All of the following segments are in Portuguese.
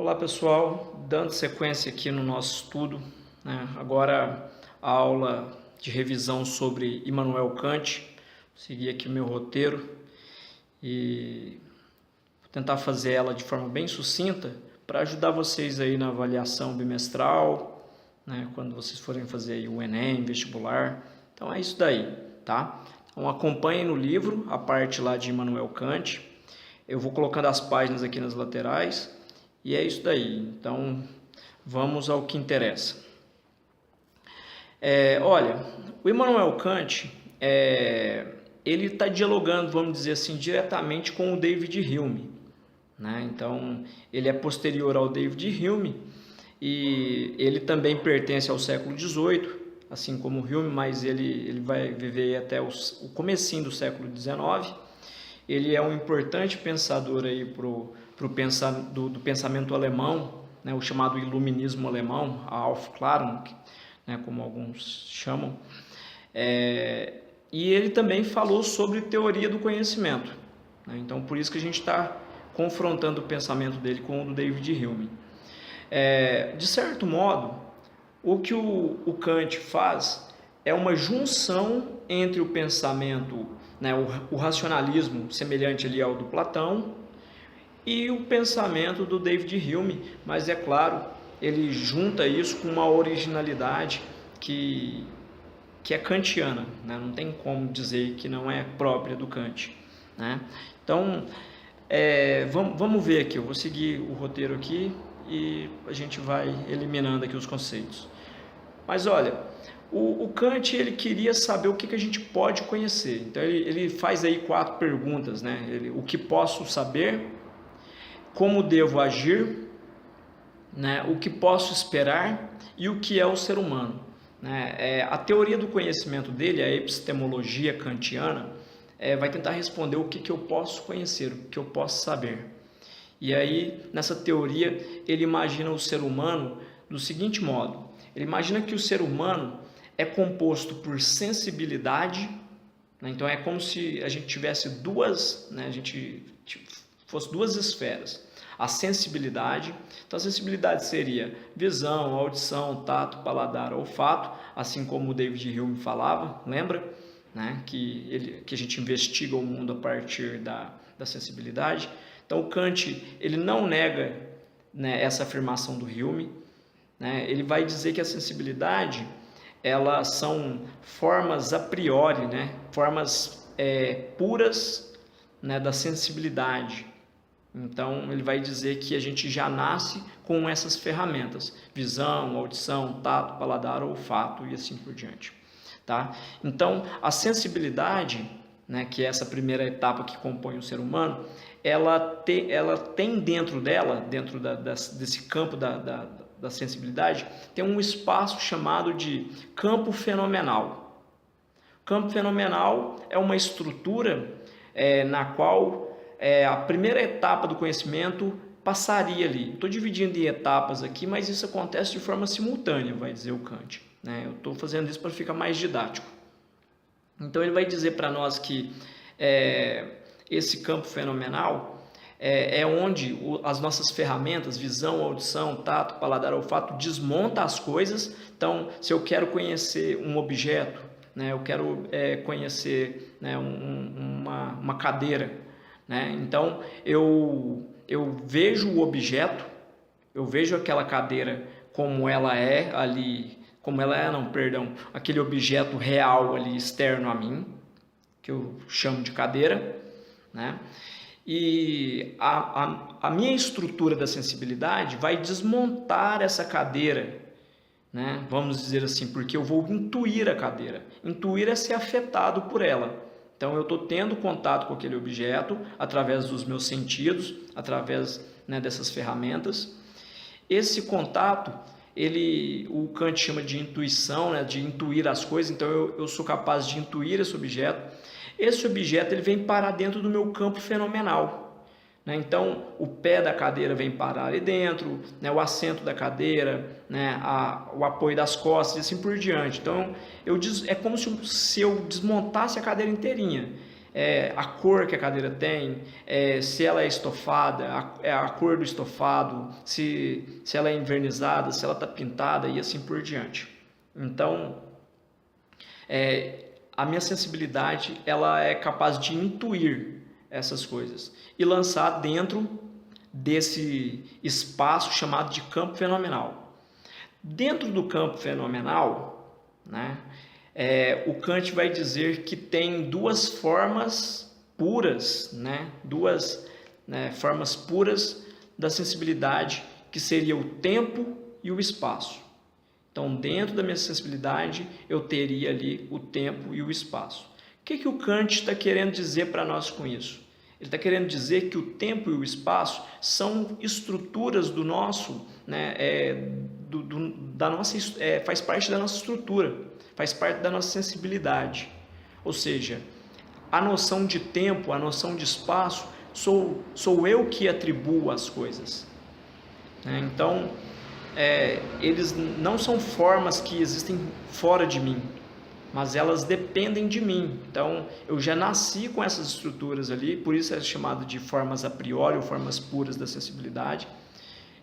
Olá pessoal, dando sequência aqui no nosso estudo, né? Agora a aula de revisão sobre Immanuel Kant. Vou seguir aqui o meu roteiro e vou tentar fazer ela de forma bem sucinta para ajudar vocês aí na avaliação bimestral, né? Quando vocês forem fazer aí o Enem, vestibular. Então é isso daí, tá? Então acompanhem no livro a parte lá de Immanuel Kant. Eu vou colocando as páginas aqui nas laterais. E é isso daí, então vamos ao que interessa. Olha, o Immanuel Kant, ele está dialogando, vamos dizer assim, diretamente com o David Hume, né? Então, ele é posterior ao David Hume e ele também pertence ao século XVIII, assim como o Hume, mas ele vai viver até o comecinho do século XIX. Ele é um importante pensador aí do pensamento alemão, né, o chamado iluminismo alemão, a Aufklärung, né, como alguns chamam. E ele também falou sobre teoria do conhecimento, né? Então, por isso que a gente está confrontando o pensamento dele com o do David Hume. De certo modo, o que o Kant faz é uma junção entre o pensamento, né, o racionalismo semelhante ali ao do Platão e o pensamento do David Hume, mas é claro, ele junta isso com uma originalidade que é kantiana, né? Não tem como dizer que não é própria do Kant, né? Então, vamos ver aqui, eu vou seguir o roteiro aqui e a gente vai eliminando aqui os conceitos. Mas olha, o Kant ele queria saber o que a gente pode conhecer. Então ele faz aí 4 perguntas, né? O que posso saber, como devo agir, né? O que posso esperar e o que é o ser humano, né? A teoria do conhecimento dele, a epistemologia kantiana, vai tentar responder o que eu posso conhecer, o que eu posso saber. E aí, nessa teoria, ele imagina o ser humano do seguinte modo: ele imagina que o ser humano é composto por sensibilidade, né? Então é como se a gente tivesse duas, né? Fosse duas esferas. A sensibilidade, então a sensibilidade seria visão, audição, tato, paladar, olfato, assim como o David Hume falava, lembra? Né? Que a gente investiga o mundo a partir da sensibilidade. Então o Kant ele não nega, né, essa afirmação do Hume, né? Ele vai dizer que a sensibilidade elas são formas a priori, né? Formas puras, né, da sensibilidade. Então ele vai dizer que a gente já nasce com essas ferramentas: visão, audição, tato, paladar, olfato e assim por diante, tá? Então a sensibilidade, né, que é essa primeira etapa que compõe o ser humano, ela tem dentro dela, desse campo da sensibilidade, tem um espaço chamado de campo fenomenal. Campo fenomenal é uma estrutura na qual a primeira etapa do conhecimento passaria ali. Estou dividindo em etapas aqui, mas isso acontece de forma simultânea, vai dizer o Kant, né? Eu estou fazendo isso para ficar mais didático. Então ele vai dizer para nós que esse campo fenomenal é onde as nossas ferramentas, visão, audição, tato, paladar, olfato, desmonta as coisas. Então, se eu quero conhecer um objeto, né, eu quero conhecer, né, uma cadeira, né, então eu vejo o objeto, eu vejo aquela cadeira como ela é ali, aquele objeto real ali externo a mim, que eu chamo de cadeira, né? E a minha estrutura da sensibilidade vai desmontar essa cadeira, né? Vamos dizer assim, porque eu vou intuir a cadeira. Intuir é ser afetado por ela. Então eu estou tendo contato com aquele objeto através dos meus sentidos, através, né, dessas ferramentas. Esse contato, o Kant chama de intuição, né, de intuir as coisas. Então eu sou capaz de intuir esse objeto. Esse objeto ele vem parar dentro do meu campo fenomenal, né? Então o pé da cadeira vem parar ali dentro, né? O assento da cadeira, né? O apoio das costas e assim por diante. Então é como se eu desmontasse a cadeira inteirinha. a cor que a cadeira tem, se ela é estofada, a cor do estofado, se ela é envernizada, se ela está pintada e assim por diante. Então, a minha sensibilidade ela é capaz de intuir essas coisas e lançar dentro desse espaço chamado de campo fenomenal. Dentro do campo fenomenal, né, o Kant vai dizer que tem duas formas puras, né, formas puras da sensibilidade, que seria o tempo e o espaço. Então, dentro da minha sensibilidade, eu teria ali o tempo e o espaço. O que o Kant está querendo dizer para nós com isso? Ele está querendo dizer que o tempo e o espaço são estruturas do nosso, né, faz parte da nossa estrutura, faz parte da nossa sensibilidade. Ou seja, a noção de tempo, a noção de espaço, sou eu que atribuo as coisas. Então, eles não são formas que existem fora de mim, mas elas dependem de mim. Então, eu já nasci com essas estruturas ali, por isso é chamado de formas a priori ou formas puras da sensibilidade.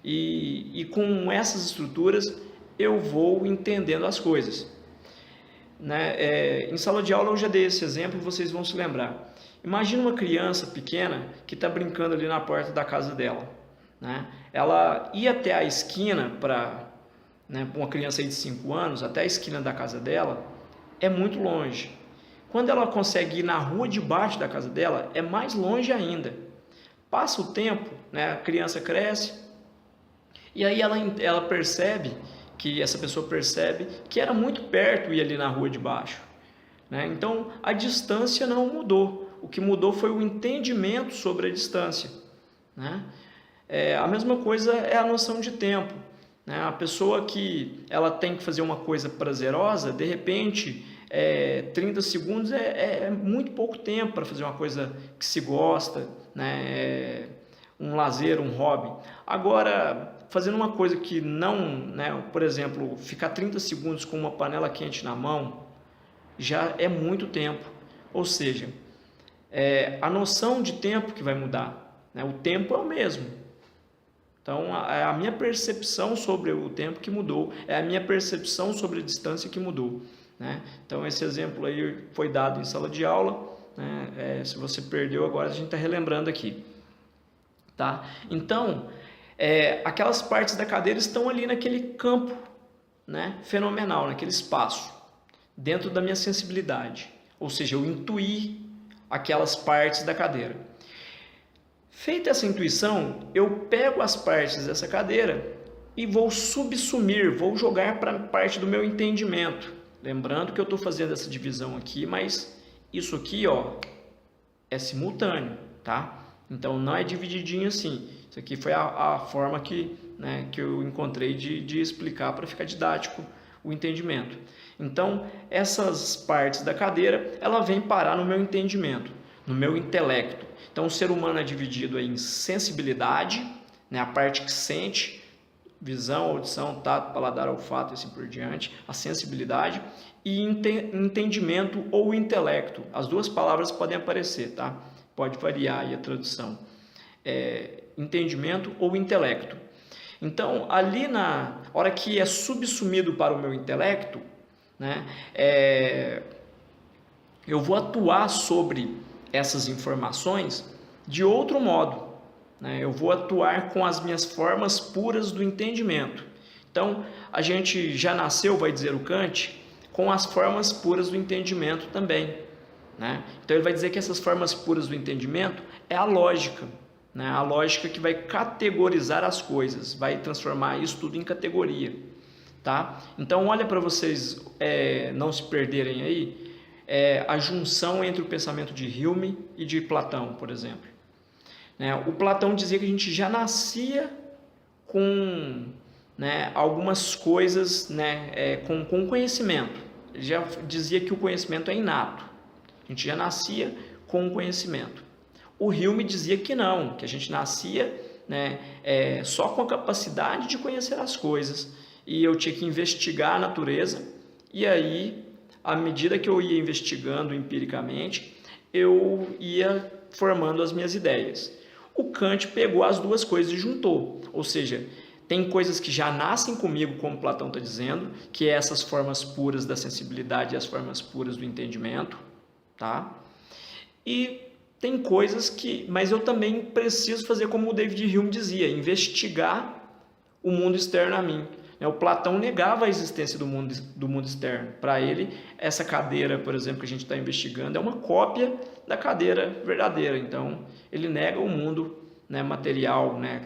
E com essas estruturas eu vou entendendo as coisas. Em sala de aula eu já dei esse exemplo e vocês vão se lembrar. Imagina uma criança pequena que está brincando ali na porta da casa dela. Ela ia até a esquina para uma criança aí de 5 anos, até a esquina da casa dela, é muito longe. Quando ela consegue ir na rua de baixo da casa dela, é mais longe ainda. Passa o tempo, a criança cresce, e aí ela percebe, essa pessoa percebe que era muito perto ir ali na rua de baixo. Então, a distância não mudou. O que mudou foi o entendimento sobre a distância. A mesma coisa é a noção de tempo. A pessoa que ela tem que fazer uma coisa prazerosa, de repente, 30 segundos é muito pouco tempo para fazer uma coisa que se gosta, um lazer, um hobby. Agora, fazendo uma coisa que não, por exemplo, ficar 30 segundos com uma panela quente na mão, já é muito tempo. Ou seja, a noção de tempo que vai mudar. O tempo é o mesmo. Então, é a minha percepção sobre o tempo que mudou, é a minha percepção sobre a distância que mudou. Então, esse exemplo aí foi dado em sala de aula. Se você perdeu, agora a gente está relembrando aqui. Tá? Então, aquelas partes da cadeira estão ali naquele campo, fenomenal, naquele espaço, dentro da minha sensibilidade. Ou seja, eu intuí aquelas partes da cadeira. Feita essa intuição, eu pego as partes dessa cadeira e vou subsumir, vou jogar para parte do meu entendimento. Lembrando que eu estou fazendo essa divisão aqui, mas isso aqui é simultâneo, tá? Então não é divididinho assim. Isso aqui foi a forma que eu encontrei de explicar para ficar didático o entendimento. Então essas partes da cadeira, ela vem parar no meu entendimento, no meu intelecto. Então, o ser humano é dividido em sensibilidade, a parte que sente, visão, audição, tato, paladar, olfato e assim por diante, a sensibilidade, e entendimento ou intelecto. As duas palavras podem aparecer, tá? Pode variar aí a tradução. Entendimento ou intelecto. Então, ali na hora que é subsumido para o meu intelecto, eu vou atuar sobre essas informações de outro modo. Eu vou atuar com as minhas formas puras do entendimento. Então, a gente já nasceu, vai dizer o Kant, com as formas puras do entendimento também. Então, ele vai dizer que essas formas puras do entendimento é a lógica. A lógica que vai categorizar as coisas, vai transformar isso tudo em categoria. Tá? Então, olha para vocês não se perderem aí, a junção entre o pensamento de Hume e de Platão, por exemplo. O Platão dizia que a gente já nascia com algumas coisas, com conhecimento. Ele já dizia que o conhecimento é inato. A gente já nascia com o conhecimento. O Hume dizia que não, que a gente nascia só com a capacidade de conhecer as coisas. E eu tinha que investigar a natureza, e aí, à medida que eu ia investigando empiricamente, eu ia formando as minhas ideias. O Kant pegou as duas coisas e juntou, ou seja, tem coisas que já nascem comigo, como Platão está dizendo, que é essas formas puras da sensibilidade e as formas puras do entendimento, tá? E tem coisas que, mas eu também preciso fazer como o David Hume dizia, investigar o mundo externo a mim. O Platão negava a existência do mundo externo. Para ele, essa cadeira, por exemplo, que a gente está investigando, é uma cópia da cadeira verdadeira. Então, ele nega o mundo, né, material, né,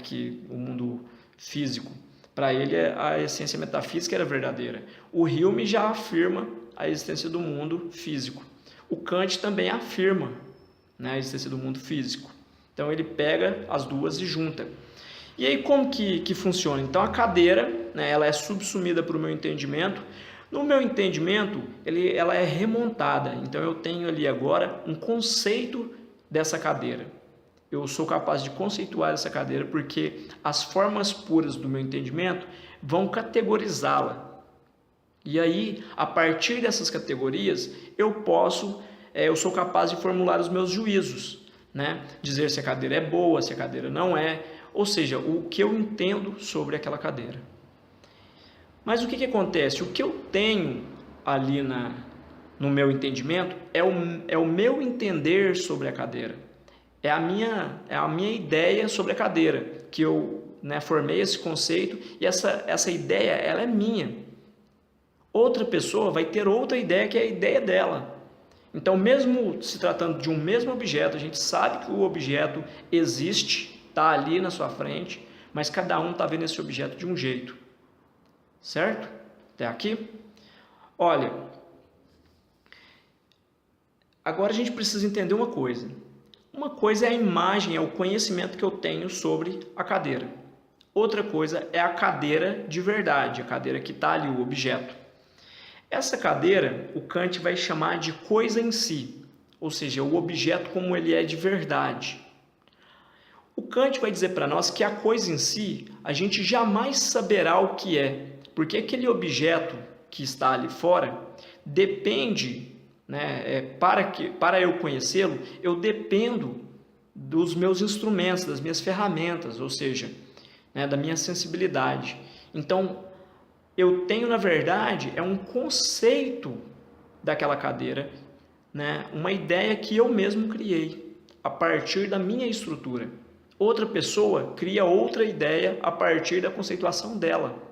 o mundo físico. Para ele, a essência metafísica era verdadeira. O Hume já afirma a existência do mundo físico. O Kant também afirma, né, a existência do mundo físico. Então, ele pega as duas e junta. E aí, como que funciona? Então, a cadeira, né, ela é subsumida para o meu entendimento. No meu entendimento, ela é remontada. Então, eu tenho ali agora um conceito dessa cadeira. Eu sou capaz de conceituar essa cadeira porque as formas puras do meu entendimento vão categorizá-la. E aí, a partir dessas categorias, eu sou capaz de formular os meus juízos, né? Dizer se a cadeira é boa, se a cadeira não é, ou seja, o que eu entendo sobre aquela cadeira. Mas o que acontece? O que eu tenho ali no meu entendimento é o meu entender sobre a cadeira. É a minha ideia sobre a cadeira, que eu, né, formei esse conceito e essa ideia ela é minha. Outra pessoa vai ter outra ideia que é a ideia dela. Então, mesmo se tratando de um mesmo objeto, a gente sabe que o objeto existe, está ali na sua frente, mas cada um está vendo esse objeto de um jeito. Certo? Até aqui? Olha, agora a gente precisa entender uma coisa. Uma coisa é a imagem, é o conhecimento que eu tenho sobre a cadeira. Outra coisa é a cadeira de verdade, a cadeira que está ali, o objeto. Essa cadeira, o Kant vai chamar de coisa em si, ou seja, o objeto como ele é de verdade. O Kant vai dizer para nós que a coisa em si, a gente jamais saberá o que é, porque aquele objeto que está ali fora depende, né, para eu conhecê-lo, eu dependo dos meus instrumentos, das minhas ferramentas, ou seja, né, da minha sensibilidade. Então, eu tenho, na verdade, um conceito daquela cadeira, né, uma ideia que eu mesmo criei a partir da minha estrutura. Outra pessoa cria outra ideia a partir da conceituação dela.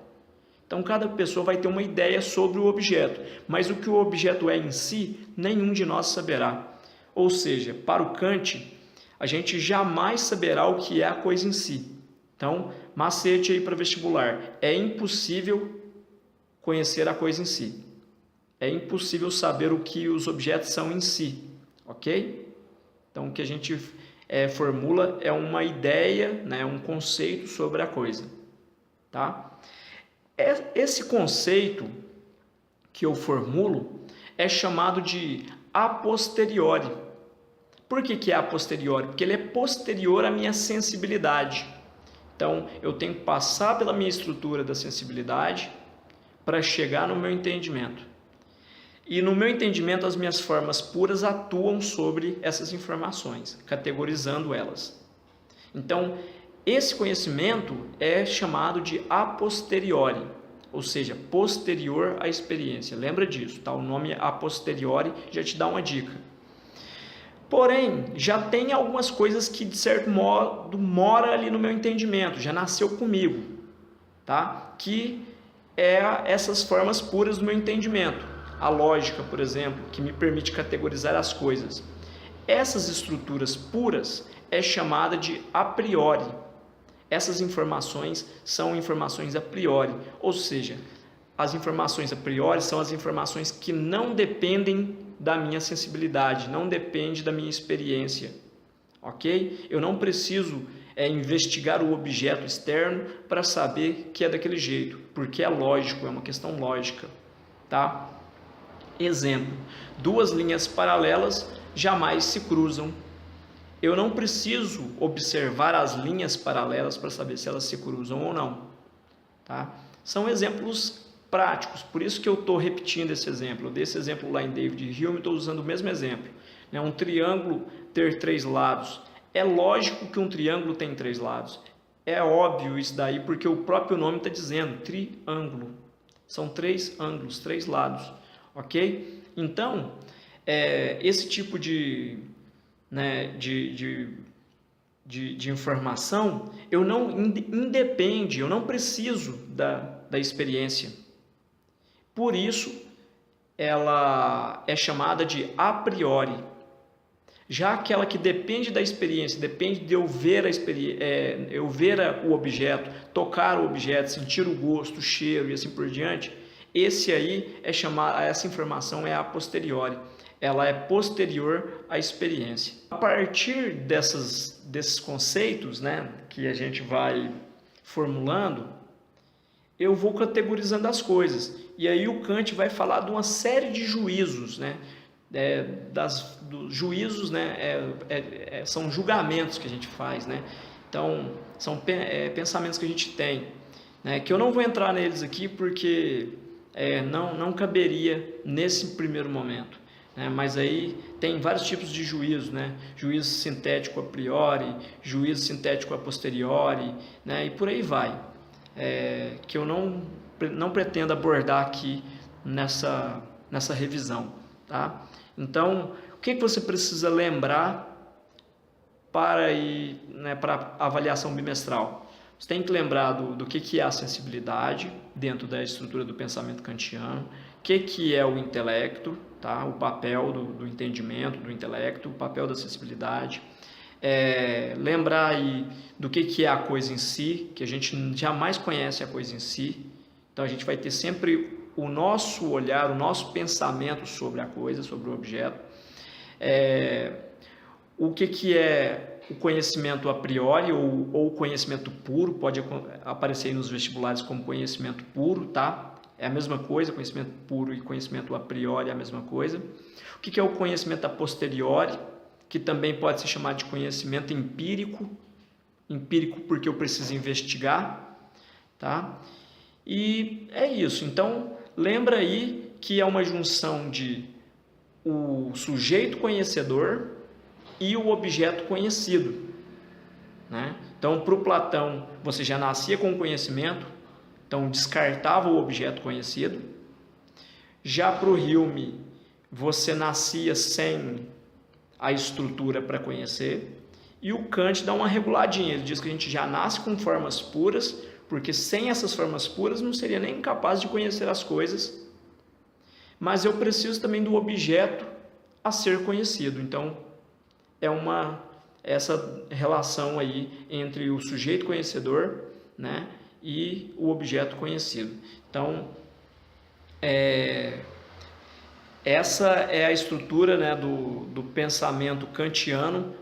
Então, cada pessoa vai ter uma ideia sobre o objeto, mas o que o objeto é em si, nenhum de nós saberá. Ou seja, para o Kant, a gente jamais saberá o que é a coisa em si. Então, macete aí para vestibular. É impossível conhecer a coisa em si. É impossível saber o que os objetos são em si, ok? Então, o que a gente formula é uma ideia, né, um conceito sobre a coisa, tá? Esse conceito que eu formulo é chamado de a posteriori. Por que é a posteriori? Porque ele é posterior à minha sensibilidade. Então, eu tenho que passar pela minha estrutura da sensibilidade para chegar no meu entendimento. E no meu entendimento, as minhas formas puras atuam sobre essas informações, categorizando elas. Então, esse conhecimento é chamado de a posteriori, ou seja, posterior à experiência. Lembra disso, tá? O nome a posteriori já te dá uma dica. Porém, já tem algumas coisas que, de certo modo, mora ali no meu entendimento, já nasceu comigo, tá? Que é essas formas puras do meu entendimento. A lógica, por exemplo, que me permite categorizar as coisas. Essas estruturas puras é chamada de a priori. Essas informações são informações a priori, ou seja, as informações a priori são as informações que não dependem da minha sensibilidade, não dependem da minha experiência, ok? Eu não preciso investigar o objeto externo para saber que é daquele jeito, porque é lógico, é uma questão lógica, tá? Exemplo, duas linhas paralelas jamais se cruzam. Eu não preciso observar as linhas paralelas para saber se elas se cruzam ou não, tá? São exemplos práticos. Por isso que eu estou repetindo esse exemplo. Eu dei esse exemplo lá em David Hume, estou usando o mesmo exemplo. Um triângulo ter 3 lados. É lógico que um triângulo tem 3 lados. É óbvio isso daí, porque o próprio nome está dizendo triângulo. São 3 ângulos, 3 lados. Ok? Então, esse tipo de informação, eu não preciso da experiência. Por isso, ela é chamada de a priori. Já aquela que depende da experiência, depende de eu ver o objeto, tocar o objeto, sentir o gosto, o cheiro e assim por diante, essa informação é a posteriori. Ela é posterior à experiência. A partir desses conceitos, que a gente vai formulando, eu vou categorizando as coisas. E aí o Kant vai falar de uma série de juízos, dos juízos, são julgamentos que a gente faz, Então, são pensamentos que a gente tem, que eu não vou entrar neles aqui porque não caberia nesse primeiro momento. Mas aí tem vários tipos de juízo, juízo sintético a priori, juízo sintético a posteriori, e por aí vai, que eu não pretendo abordar aqui nessa revisão, tá? Então, o que você precisa lembrar para a avaliação bimestral? Você tem que lembrar do que é a sensibilidade dentro da estrutura do pensamento kantiano, o que é o intelecto, tá? O papel do entendimento, do intelecto, o papel da sensibilidade. Lembrar aí do que é a coisa em si, que a gente jamais conhece a coisa em si. Então a gente vai ter sempre o nosso olhar, o nosso pensamento sobre a coisa, sobre o objeto. O que é o conhecimento a priori ou conhecimento puro, pode aparecer aí nos vestibulares como conhecimento puro, tá? É a mesma coisa, conhecimento puro e conhecimento a priori é a mesma coisa. O que é o conhecimento a posteriori, que também pode ser chamado de conhecimento empírico, empírico porque eu preciso investigar, tá? E é isso. Então, lembra aí que é uma junção de o sujeito conhecedor e o objeto conhecido, Então, para o Platão, você já nascia com o conhecimento, então descartava o objeto conhecido. Já para o Hume, você nascia sem a estrutura para conhecer. E o Kant dá uma reguladinha, ele diz que a gente já nasce com formas puras, porque sem essas formas puras não seria nem capaz de conhecer as coisas. Mas eu preciso também do objeto a ser conhecido. Então, essa relação aí entre o sujeito conhecedor, e o objeto conhecido. Então, essa é a estrutura do pensamento kantiano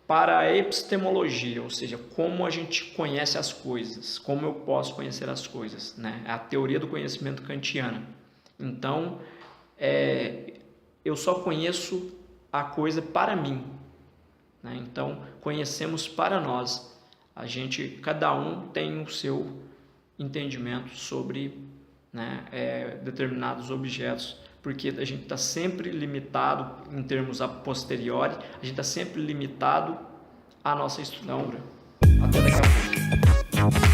para a epistemologia, ou seja, como a gente conhece as coisas, como eu posso conhecer as coisas, a teoria do conhecimento kantiana. Então, eu só conheço a coisa para mim, Então, conhecemos para nós. Cada um tem o seu entendimento sobre determinados objetos, porque a gente está sempre limitado em termos a posteriori, a gente está sempre limitado à nossa estrutura. Até daqui a pouco.